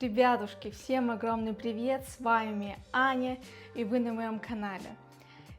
Ребятушки, всем огромный привет, с вами Аня, и вы на моем канале.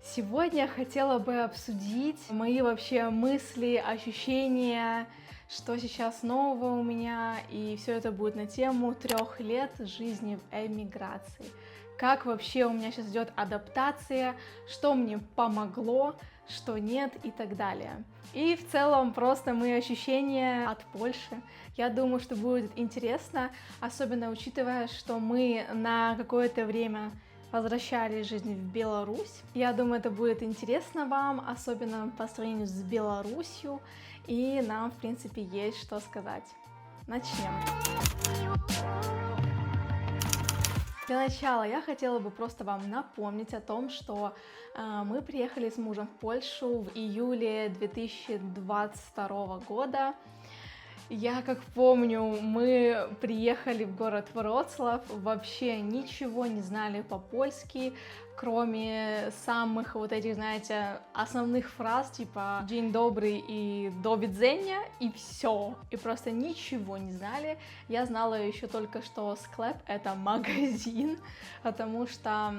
Сегодня я хотела бы обсудить мои вообще мысли, ощущения, что сейчас нового у меня, и все это будет на тему 3 лет жизни в эмиграции. Как вообще у меня сейчас идет адаптация, что мне помогло, что нет и так далее. И в целом просто мои ощущения от Польши. Я думаю, что будет интересно, особенно учитывая, что мы на какое-то время возвращались жизнь в Беларусь. Я думаю, это будет интересно вам, особенно по сравнению с Беларусью, и нам, в принципе, есть что сказать. Начнем. Для начала я хотела бы просто вам напомнить о том, что мы приехали с мужем в Польшу в июле 2022 года. Я как помню, мы приехали в город Вроцлав, вообще ничего не знали по-польски, кроме самых вот этих, знаете, основных фраз, типа «День добрый» и «До видзения», и все. И просто ничего не знали. Я знала еще только, что склеп — это магазин, потому что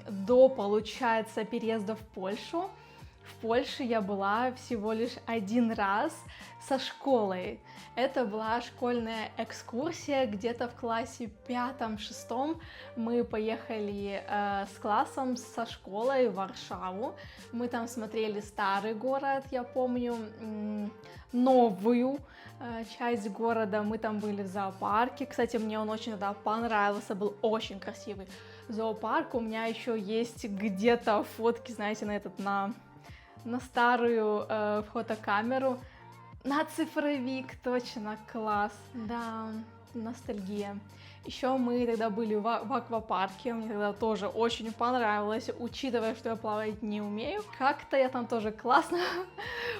до, получается, переезда в Польше я была всего лишь один раз со школой. Это была школьная экскурсия, где-то в классе 5-6 мы поехали с классом, со школой в Варшаву. Мы там смотрели старый город, я помню, новую часть города. Мы там были в зоопарке. Кстати, мне он очень тогда понравился, был очень красивый зоопарк. У меня еще есть где-то фотки, знаете, на старую фотокамеру, на цифровик, точно, класс, да, ностальгия. Еще мы тогда были в аквапарке, мне тогда тоже очень понравилось, учитывая, что я плавать не умею. Как-то я там тоже классно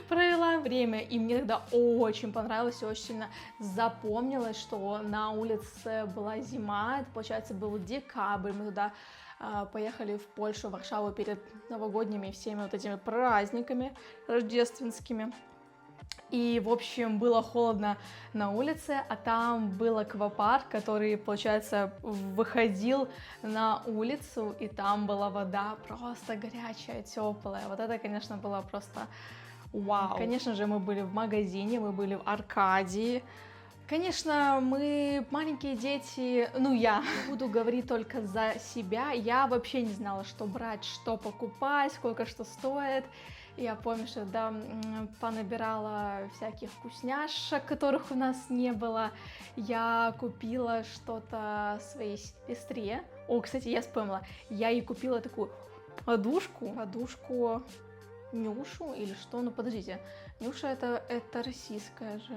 провела время, и мне тогда очень понравилось, и очень сильно запомнилось, что на улице была зима, это, получается, был декабрь, мы туда поехали в Польшу, в Варшаву перед новогодними всеми вот этими праздниками рождественскими. И, в общем, было холодно на улице, а там был аквапарк, который, получается, выходил на улицу, и там была вода просто горячая, теплая. Вот это, конечно, было просто вау. Конечно же, мы были в магазине, мы были в Аркадии. Конечно, мы маленькие дети, я буду говорить только за себя, я вообще не знала, что брать, что покупать, сколько что стоит. Я помню, что понабирала всяких вкусняшек, которых у нас не было. Я купила что-то своей сестре. О, кстати, я вспомнила, я ей купила такую подушку Нюшу или что? Ну, подождите, Нюша это российская же.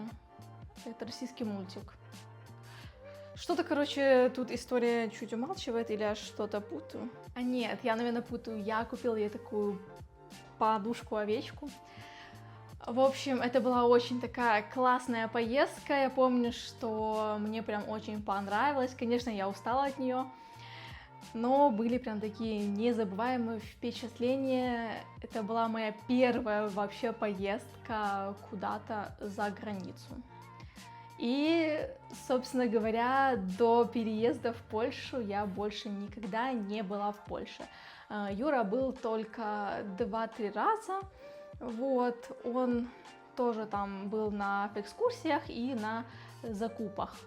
Это российский мультик. Что-то, короче, тут история чуть умалчивает, или я что-то путаю. А нет, я, наверное, путаю. Я купила ей такую подушку-овечку. В общем, это была очень такая классная поездка. Я помню, что мне прям очень понравилось. Конечно, я устала от нее, но были прям такие незабываемые впечатления. Это была моя первая вообще поездка куда-то за границу. И, собственно говоря, до переезда в Польшу я больше никогда не была в Польше. Юра был только 2-3 раза, вот, он тоже там был на экскурсиях и на закупах.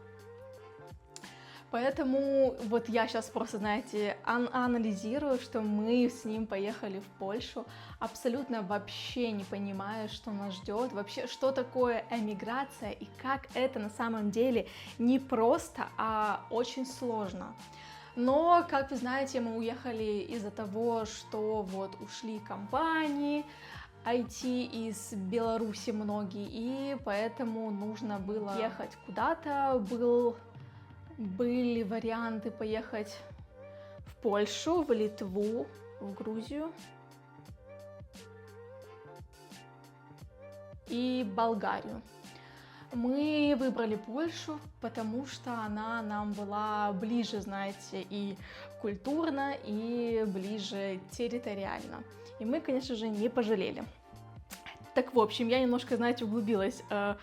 Поэтому вот я сейчас просто, знаете, анализирую, что мы с ним поехали в Польшу, абсолютно вообще не понимая, что нас ждет, вообще, что такое эмиграция и как это на самом деле не просто, а очень сложно. Но, как вы знаете, мы уехали из-за того, что вот ушли компании, IT из Беларуси многие, и поэтому нужно было ехать куда-то, были варианты поехать в Польшу, в Литву, в Грузию и Болгарию. Мы выбрали Польшу, потому что она нам была ближе, знаете, и культурно, и ближе территориально. И мы, конечно же, не пожалели. Так, в общем, я немножко, знаете, углубилась в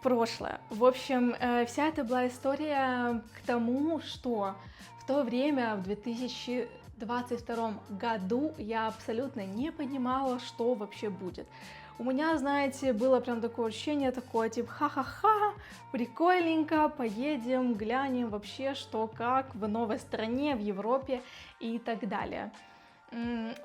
прошлое. В общем, вся эта была история к тому, что в то время, в 2022 году, я абсолютно не понимала, что вообще будет. У меня, знаете, было прям такое ощущение, такое, типа, ха-ха-ха, прикольненько, поедем, глянем вообще, что как в новой стране, в Европе и так далее.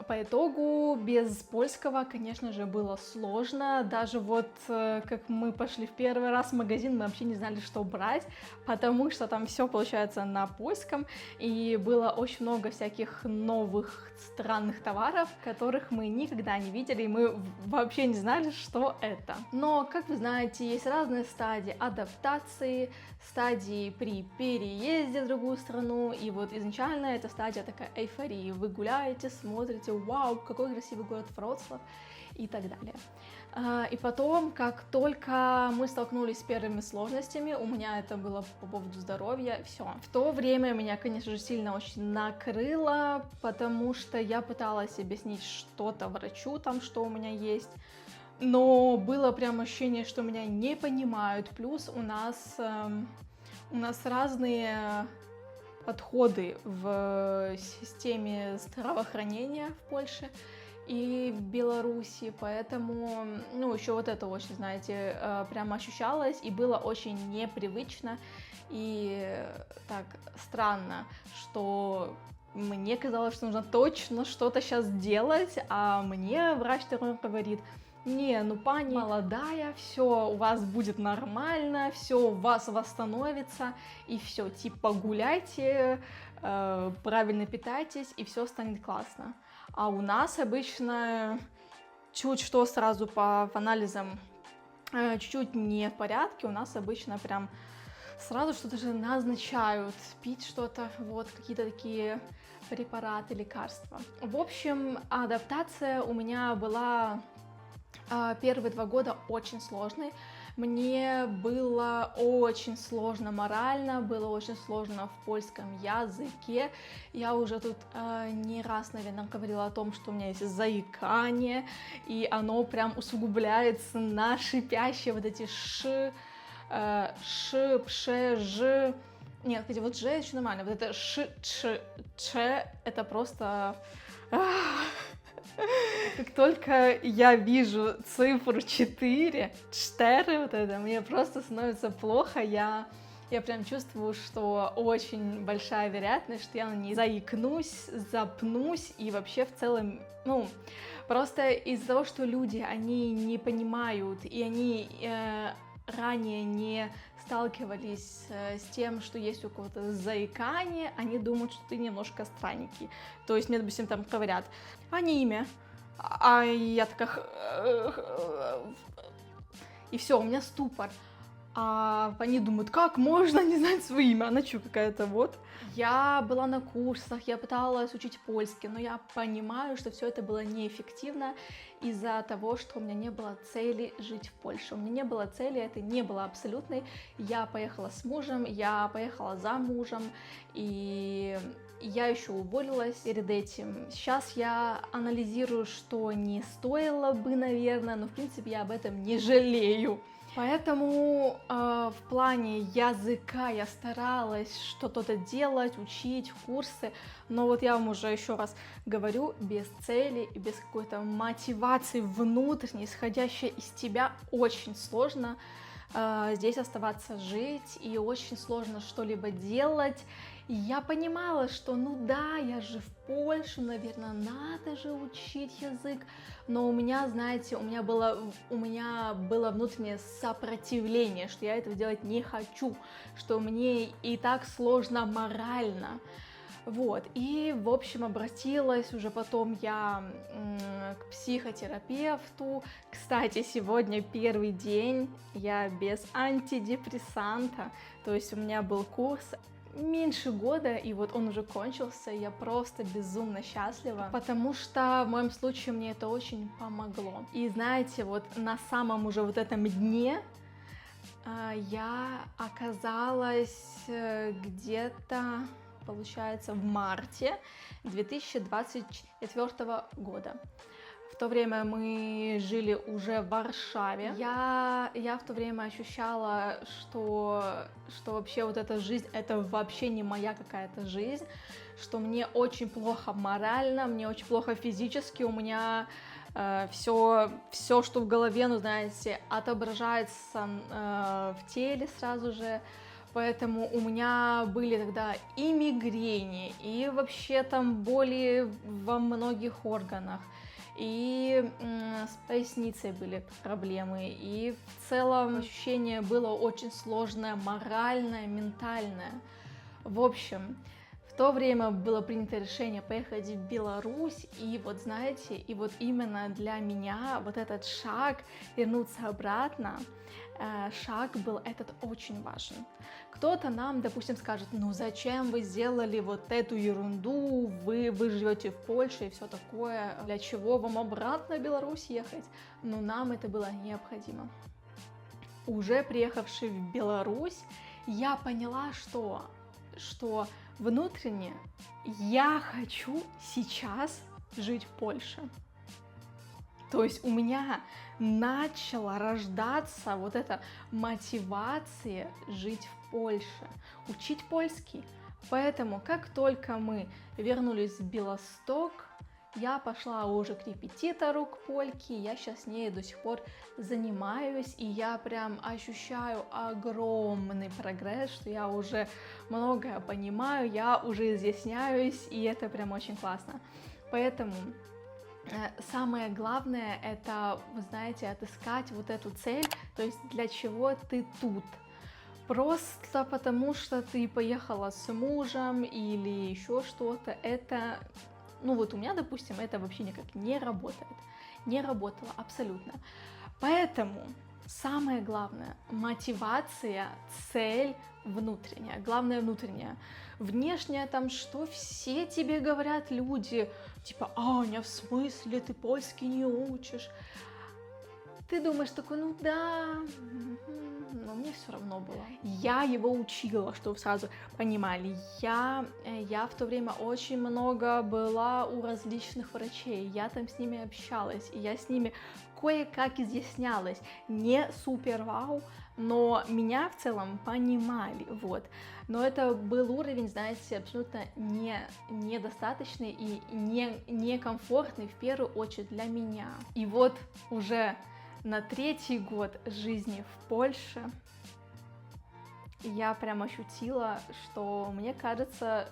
По итогу без польского, конечно же, было сложно. Даже вот как мы пошли в первый раз в магазин, мы вообще не знали, что брать, потому что там все получается на польском, и было очень много всяких новых странных товаров, которых мы никогда не видели, и мы вообще не знали, что это. Но, как вы знаете, есть разные стадии адаптации, стадии при переезде в другую страну, и вот изначально эта стадия такая эйфории. Вы гуляете, смотрите, вау, какой красивый город Вроцлав и так далее. И потом, как только мы столкнулись с первыми сложностями, у меня это было по поводу здоровья, все. В то время меня, конечно же, сильно очень накрыло, потому что я пыталась объяснить что-то врачу, там, что у меня есть, но было прям ощущение, что меня не понимают, плюс у нас разные подходы в системе здравоохранения в Польше и в Беларуси, поэтому, еще вот это очень, знаете, прямо ощущалось, и было очень непривычно и так странно, что мне казалось, что нужно точно что-то сейчас делать, а мне врач говорит: не, пани молодая, все у вас будет нормально, все у вас восстановится, и все, типа гуляйте, правильно питайтесь, и все станет классно. А у нас обычно чуть что сразу по анализам чуть-чуть не в порядке, у нас обычно прям сразу что-то же назначают, пить что-то, вот, какие-то такие препараты, лекарства. В общем, адаптация у меня была первые 2 года очень сложной. Мне было очень сложно морально, было очень сложно в польском языке. Я уже тут не раз, наверное, говорила о том, что у меня есть заикание, и оно прям усугубляется на шипящие вот эти пше, ж. Нет, кстати, вот ж еще нормально, вот это ч, это просто... Как только я вижу цифру 4, вот это, мне просто становится плохо, я прям чувствую, что очень большая вероятность, что я на ней заикнусь, запнусь, и вообще в целом, просто из-за того, что люди, они не понимают, и они ранее не сталкивались с тем, что есть у кого-то заикание, они думают, что ты немножко странненький. То есть мне, допустим, там говорят: а не имя. А я такая... И все, у меня ступор. А они думают: как можно не знать свое имя? Она что, какая-то вот? Я была на курсах, я пыталась учить польский, но я понимаю, что все это было неэффективно из-за того, что у меня не было цели жить в Польше. У меня не было цели, это не было абсолютной. Я поехала с мужем, я поехала за мужем, и я еще уволилась перед этим. Сейчас я анализирую, что не стоило бы, наверное, но в принципе я об этом не жалею. Поэтому в плане языка я старалась что-то делать, учить, курсы, но вот я вам уже еще раз говорю, без цели и без какой-то мотивации внутренней, исходящей из тебя, очень сложно здесь оставаться жить, и очень сложно что-либо делать. И я понимала, что я же в Польшу, наверное, надо же учить язык, но у меня, знаете, у меня было внутреннее сопротивление, что я этого делать не хочу, что мне и так сложно морально. Вот, и, в общем, обратилась уже потом я к психотерапевту. Кстати, сегодня первый день я без антидепрессанта, то есть у меня был курс меньше года, и вот он уже кончился, и я просто безумно счастлива, потому что в моем случае мне это очень помогло. И знаете, вот на самом уже вот этом дне я оказалась где-то, получается, в марте 2024 года. В то время мы жили уже в Варшаве. Я в то время ощущала, что вообще вот эта жизнь, это вообще не моя какая-то жизнь, что мне очень плохо морально, мне очень плохо физически, у меня все, что в голове, ну, знаете, отображается в теле сразу же. Поэтому у меня были тогда и мигрени, и вообще там боли во многих органах, и с поясницей были проблемы, и в целом ощущение было очень сложное, моральное, ментальное. В общем, в то время было принято решение поехать в Беларусь, и вот знаете, и вот именно для меня вот этот шаг вернуться обратно, шаг был этот очень важен. Кто-то нам, допустим, скажет, ну зачем вы сделали вот эту ерунду, вы живете в Польше и все такое, для чего вам обратно в Беларусь ехать? Но нам это было необходимо. Уже приехавши в Беларусь, я поняла, что внутренне я хочу сейчас жить в Польше. То есть у меня начала рождаться вот эта мотивация жить в Польше, учить польский. Поэтому, как только мы вернулись в Белосток, я пошла уже к репетитору, к польке, я сейчас с ней до сих пор занимаюсь, и я прям ощущаю огромный прогресс, что я уже многое понимаю, я уже изъясняюсь, и это прям очень классно. Поэтому самое главное это, вы знаете, отыскать вот эту цель, то есть для чего ты тут. Просто потому что ты поехала с мужем или еще что-то, это, ну вот у меня, допустим, это вообще никак не работает, не работало абсолютно. Поэтому самое главное — мотивация, цель внутренняя, главное внутренняя. Внешняя там что все тебе говорят люди, типа, Аня, в смысле ты польский не учишь? Ты думаешь такой, ну да, но мне все равно было. Я его учила, чтобы вы сразу понимали. Я в то время очень много была у различных врачей, я там с ними общалась, и я с ними кое-как изъяснялась. Не супер вау, но меня в целом понимали, вот. Но это был уровень, знаете, абсолютно недостаточный и некомфортный в первую очередь для меня. И вот уже на 3-й год жизни в Польше я прям ощутила, что, мне кажется,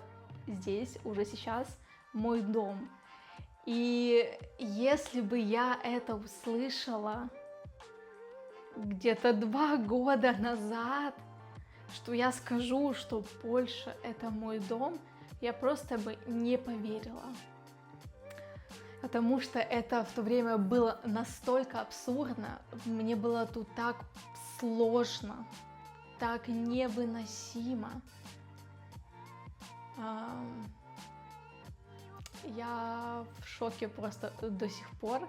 здесь уже сейчас мой дом. И если бы я это услышала где-то 2 года назад, что я скажу, что Польша — это мой дом, я просто бы не поверила. Потому что это в то время было настолько абсурдно, мне было тут так сложно, так невыносимо. Я в шоке просто до сих пор,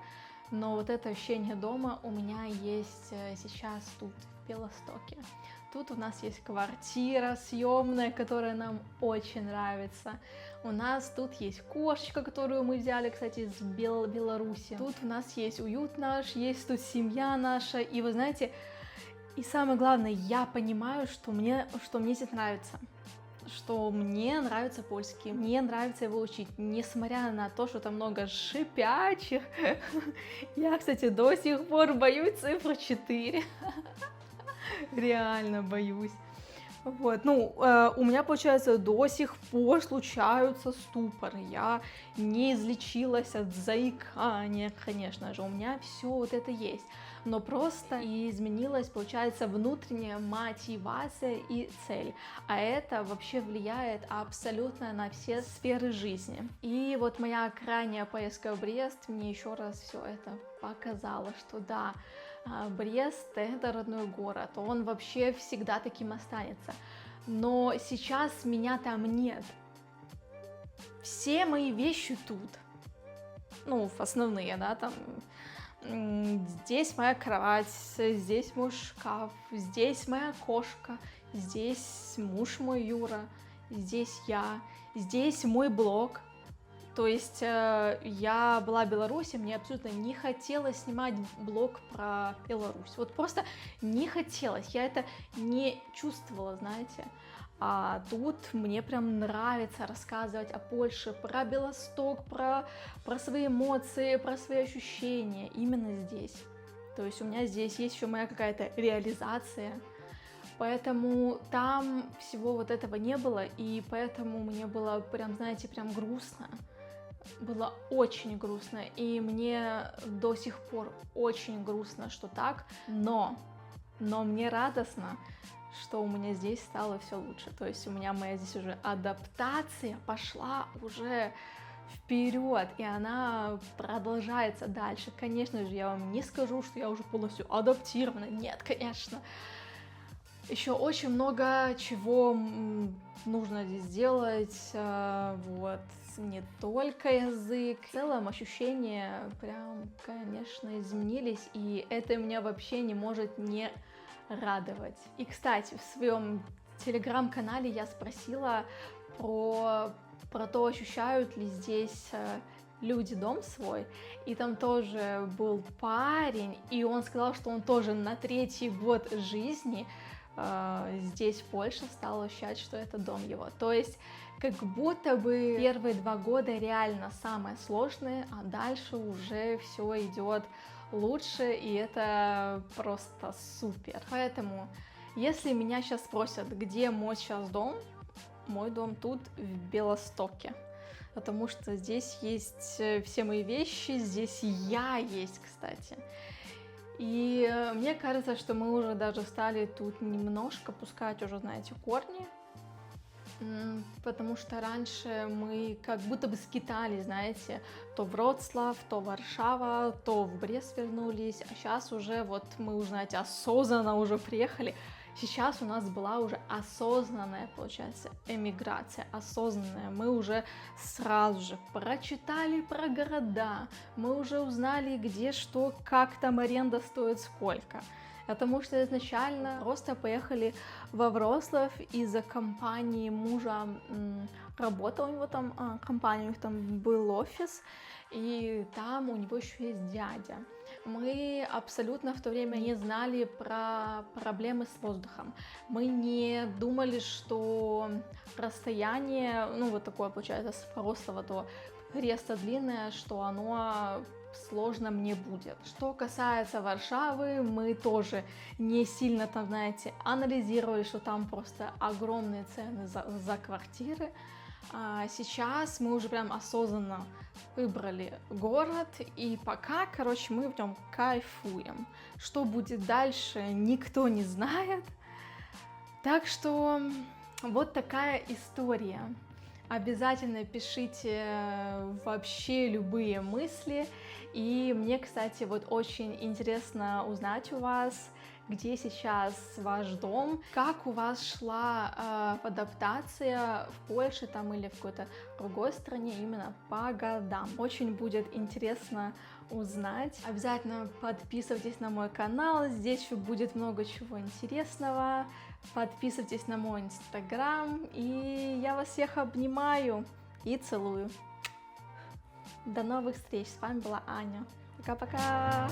но вот это ощущение дома у меня есть сейчас тут, в Белостоке. Тут у нас есть квартира съемная, которая нам очень нравится. У нас тут есть кошечка, которую мы взяли, кстати, из Беларуси. Тут у нас есть уют наш, есть тут семья наша. И вы знаете, и самое главное, я понимаю, что мне здесь нравится. Что мне нравится польский, мне нравится его учить, несмотря на то, что там много шипячих. Я, кстати, до сих пор боюсь цифру 4. Реально боюсь. Вот, ну, у меня, получается, до сих пор случаются ступоры. Я не излечилась от заикания, конечно же, у меня все вот это есть. Но просто изменилась, получается, внутренняя мотивация и цель. А это вообще влияет абсолютно на все сферы жизни. И вот моя крайняя поездка в Брест мне еще раз все это показала, что да, Брест — это родной город, он вообще всегда таким останется. Но сейчас меня там нет. Все мои вещи тут. Ну, основные, да, там. Здесь моя кровать, здесь мой шкаф, здесь моя кошка, здесь муж мой Юра, здесь я, здесь мой блог. То есть я была в Беларуси, мне абсолютно не хотелось снимать блог про Беларусь. Вот просто не хотелось, я это не чувствовала, знаете. А тут мне прям нравится рассказывать о Польше, про Белосток, про свои эмоции, про свои ощущения именно здесь. То есть у меня здесь есть еще моя какая-то реализация. Поэтому там всего вот этого не было, и поэтому мне было прям, знаете, прям грустно. Было очень грустно, и мне до сих пор очень грустно, что так, но мне радостно, что у меня здесь стало все лучше. То есть у меня моя здесь уже адаптация пошла уже вперед, и она продолжается дальше. Конечно же, я вам не скажу, что я уже полностью адаптирована. Нет, конечно. Еще очень много чего нужно здесь сделать. Вот. Не только язык. В целом ощущения прям, конечно, изменились, и это меня вообще не может не радовать. И, кстати, в своем телеграм-канале я спросила про то, ощущают ли здесь люди дом свой, и там тоже был парень, и он сказал, что он тоже на 3-й год жизни здесь, в Польше, стал ощущать, что это дом его. То есть как будто бы первые 2 года реально самое сложное, а дальше уже все идет лучше, и это просто супер. Поэтому, если меня сейчас спросят, где мой сейчас дом, мой дом тут, в Белостоке. Потому что здесь есть все мои вещи, здесь я есть, кстати. И мне кажется, что мы уже даже стали тут немножко пускать уже, знаете, корни. Потому что раньше мы как будто бы скитались, знаете, то Вроцлав, то Варшава, то в Брест вернулись, а сейчас уже вот мы уже, знаете, осознанно уже приехали. Сейчас у нас была уже осознанная, получается, эмиграция, осознанная. Мы уже сразу же прочитали про города, мы уже узнали, где что, как там аренда стоит, сколько. Потому что изначально просто поехали во Вроцлав из-за компании мужа, работал у него там, компания, у них там был офис, и там у него еще есть дядя. Мы абсолютно в то время не знали про проблемы с воздухом. Мы не думали, что расстояние, ну вот такое получается, с Вроцлава до Бреста длинное, что оно сложно мне будет. Что касается Варшавы, мы тоже не сильно там, знаете, анализировали, что там просто огромные цены за квартиры. А сейчас мы уже прям осознанно выбрали город, и пока, короче, мы в нем кайфуем. Что будет дальше, никто не знает. Так что вот такая история. Обязательно пишите вообще любые мысли. И мне, кстати, вот очень интересно узнать у вас, где сейчас ваш дом, как у вас шла адаптация в Польше там или в какой-то другой стране именно по годам. Очень будет интересно узнать. Обязательно подписывайтесь на мой канал, здесь еще будет много чего интересного. Подписывайтесь на мой инстаграм, и я вас всех обнимаю и целую. До новых встреч, с вами была Аня. Пока-пока!